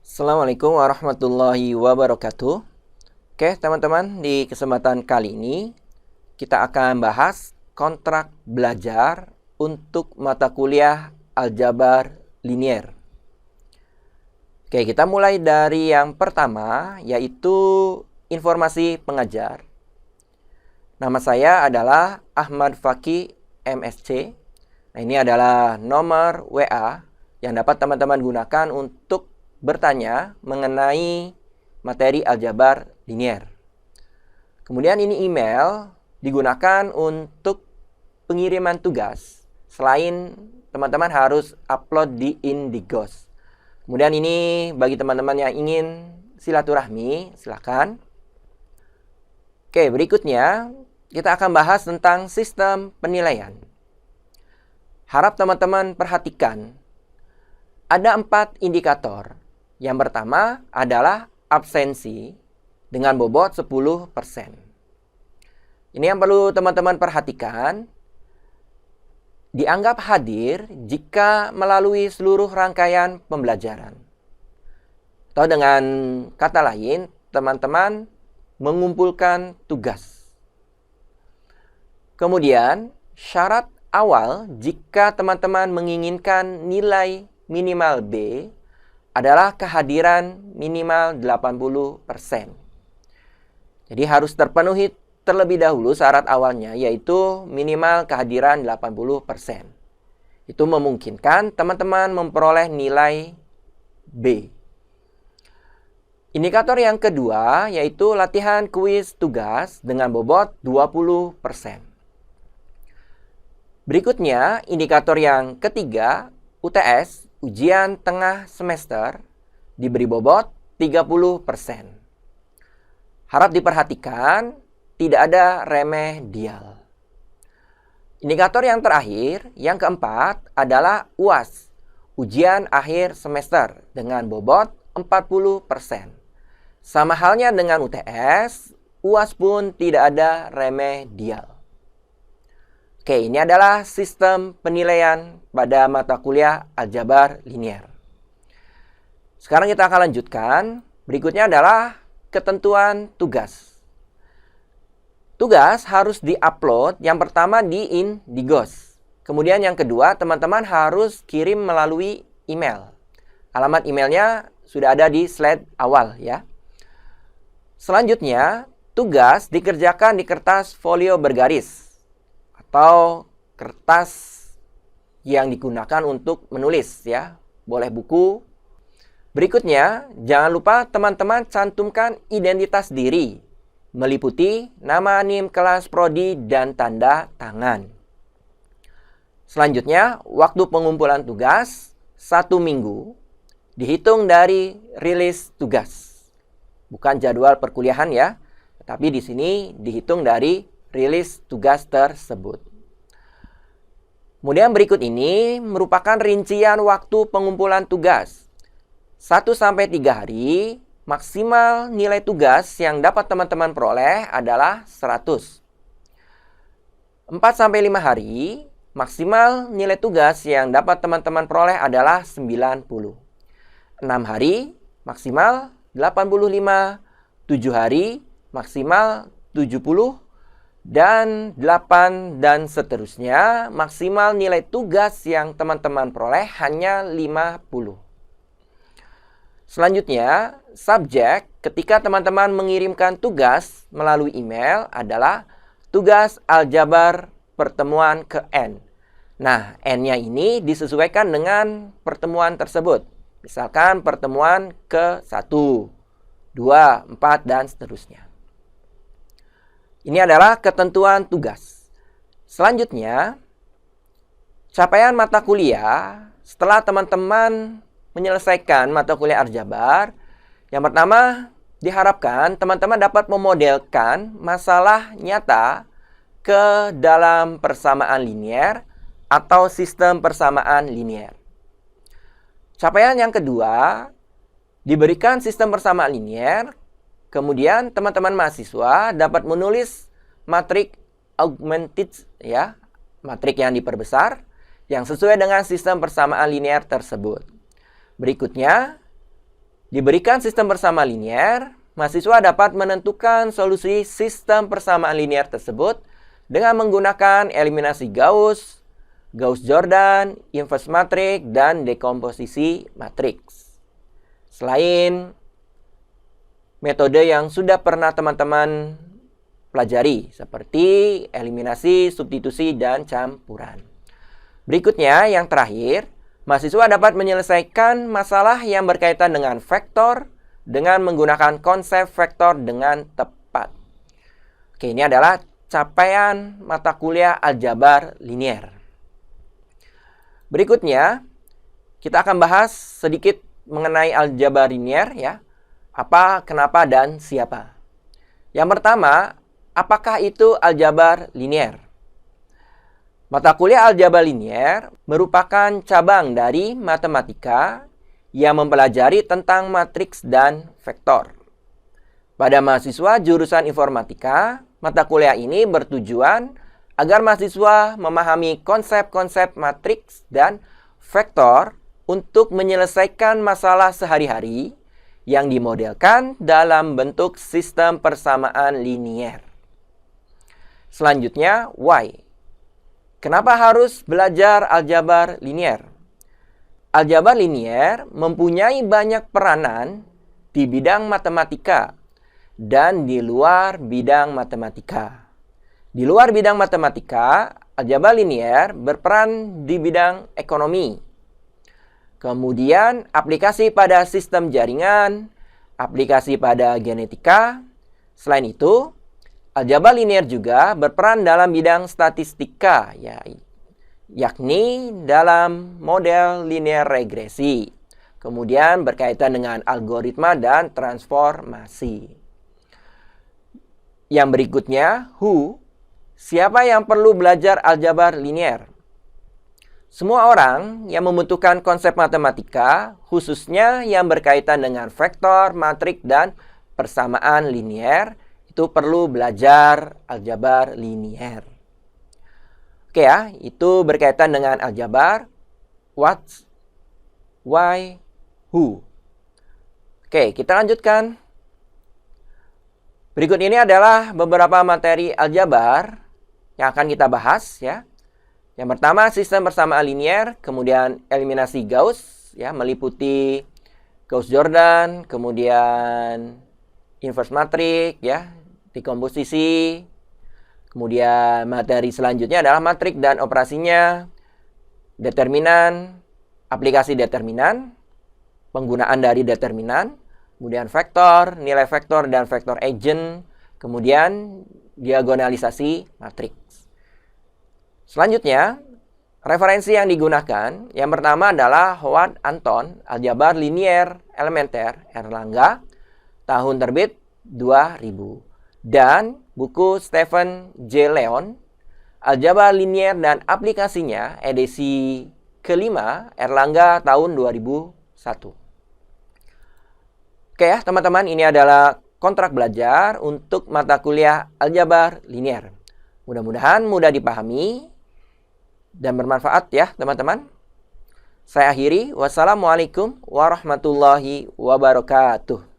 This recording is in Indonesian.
Assalamualaikum warahmatullahi wabarakatuh. Oke, teman-teman, di kesempatan kali ini kita akan bahas kontrak belajar untuk mata kuliah aljabar linier. Oke, kita mulai dari yang pertama, yaitu informasi pengajar. Nama saya adalah Ahmad Faki MSC. Nah, ini adalah nomor WA yang dapat teman-teman gunakan untuk bertanya mengenai materi aljabar linier. Kemudian ini email digunakan untuk pengiriman tugas selain teman-teman harus upload di Indigos. Kemudian ini bagi teman-teman yang ingin silaturahmi, silakan. Oke, berikutnya kita akan bahas tentang sistem penilaian. Harap teman-teman perhatikan ada 4 indikator. Yang pertama adalah absensi dengan bobot 10%. Ini yang perlu teman-teman perhatikan. Dianggap hadir jika melalui seluruh rangkaian pembelajaran. Atau dengan kata lain, teman-teman mengumpulkan tugas. Kemudian, syarat awal jika teman-teman menginginkan nilai minimal B adalah kehadiran minimal 80%. Jadi harus terpenuhi terlebih dahulu syarat awalnya, yaitu minimal kehadiran 80%. Itu memungkinkan teman-teman memperoleh nilai B. Indikator yang kedua yaitu latihan kuis tugas dengan bobot 20%. Berikutnya, indikator yang ketiga, UTS, ujian tengah semester, diberi bobot 30%. Harap diperhatikan, tidak ada remedial. Indikator yang terakhir, yang keempat, adalah UAS, ujian akhir semester, dengan bobot 40%. Sama halnya dengan UTS, UAS pun tidak ada remedial. Oke, ini adalah sistem penilaian pada mata kuliah aljabar linier. Sekarang kita akan lanjutkan. Berikutnya adalah ketentuan tugas. Tugas harus diupload yang pertama di Indigos. Kemudian yang kedua, teman-teman harus kirim melalui email. Alamat emailnya sudah ada di slide awal ya. Selanjutnya, tugas dikerjakan di kertas folio bergaris atau kertas yang digunakan untuk menulis ya. Boleh buku. Berikutnya, jangan lupa teman-teman cantumkan identitas diri, meliputi nama, NIM, kelas, prodi, dan tanda tangan. Selanjutnya, waktu pengumpulan tugas 1 minggu, dihitung dari rilis tugas. Bukan jadwal perkuliahan ya, tapi di sini dihitung dari rilis tugas tersebut. Kemudian berikut ini merupakan rincian waktu pengumpulan tugas. 1-3 hari, maksimal nilai tugas yang dapat teman-teman peroleh adalah 100. 4-5 hari, maksimal nilai tugas yang dapat teman-teman peroleh adalah 90. 6 hari, maksimal 85. 7 hari, maksimal 70. Dan 8 dan seterusnya, maksimal nilai tugas yang teman-teman peroleh hanya 50. Selanjutnya, subjek ketika teman-teman mengirimkan tugas melalui email adalah tugas aljabar pertemuan ke N. Nah, N-nya ini disesuaikan dengan pertemuan tersebut. Misalkan pertemuan ke 1, 2, 4, dan seterusnya. Ini adalah ketentuan tugas. Selanjutnya, capaian mata kuliah setelah teman-teman menyelesaikan mata kuliah aljabar. Yang pertama, diharapkan teman-teman dapat memodelkan masalah nyata ke dalam persamaan linier atau sistem persamaan linier. Capaian yang kedua, diberikan sistem persamaan linier. Kemudian teman-teman mahasiswa dapat menulis matrik augmented ya, matrik yang diperbesar yang sesuai dengan sistem persamaan linear tersebut. Berikutnya, Diberikan sistem persamaan linear, mahasiswa dapat menentukan solusi sistem persamaan linear tersebut dengan menggunakan eliminasi Gauss, Gauss-Jordan, inverse matrix, dan dekomposisi matriks. Selain metode yang sudah pernah teman-teman pelajari, seperti eliminasi, substitusi, dan campuran. Berikutnya, yang terakhir, mahasiswa dapat menyelesaikan masalah yang berkaitan dengan vektor dengan menggunakan konsep vektor dengan tepat. Oke, ini adalah capaian mata kuliah aljabar linier. Berikutnya, kita akan bahas sedikit mengenai aljabar linier ya. Apa, kenapa, dan siapa. Yang pertama, apakah itu aljabar linier? Mata kuliah aljabar linier merupakan cabang dari matematika yang mempelajari tentang matriks dan vektor. Pada mahasiswa jurusan informatika, mata kuliah ini bertujuan agar mahasiswa memahami konsep-konsep matriks dan vektor untuk menyelesaikan masalah sehari-hari yang dimodelkan dalam bentuk sistem persamaan linier. Selanjutnya, why? Kenapa harus belajar aljabar linier? Aljabar linier mempunyai banyak peranan di bidang matematika dan di luar bidang matematika. Di luar bidang matematika, aljabar linier berperan di bidang ekonomi. Kemudian aplikasi pada sistem jaringan, aplikasi pada genetika. Selain itu, aljabar linier juga berperan dalam bidang statistika, yakni dalam model linear regresi. Kemudian berkaitan dengan algoritma dan transformasi. Yang berikutnya, who? Siapa yang perlu belajar aljabar linier? Semua orang yang membutuhkan konsep matematika, khususnya yang berkaitan dengan vektor, matriks, dan persamaan linier, itu perlu belajar aljabar linier. Oke ya, itu berkaitan dengan aljabar, what, why, who. Oke, kita lanjutkan. Berikut ini adalah beberapa materi aljabar yang akan kita bahas ya. Yang pertama, sistem persamaan linier, kemudian eliminasi Gauss, ya, meliputi Gauss-Jordan, kemudian inverse matrix, ya, dekomposisi. Kemudian materi selanjutnya adalah matriks dan operasinya, determinan, aplikasi determinan, penggunaan dari determinan, kemudian vektor, nilai vektor dan vektor agent, kemudian diagonalisasi matriks. Selanjutnya, referensi yang digunakan, yang pertama adalah Howard Anton, Aljabar Linier Elementer, Erlangga, tahun terbit 2000. Dan buku Stephen J. Leon, Aljabar Linier dan Aplikasinya, edisi kelima, Erlangga, tahun 2001. Oke ya, teman-teman, ini adalah kontrak belajar untuk mata kuliah Aljabar Linier. Mudah-mudahan mudah dipahami dan bermanfaat ya teman-teman. Saya akhiri. Wassalamualaikum warahmatullahi wabarakatuh.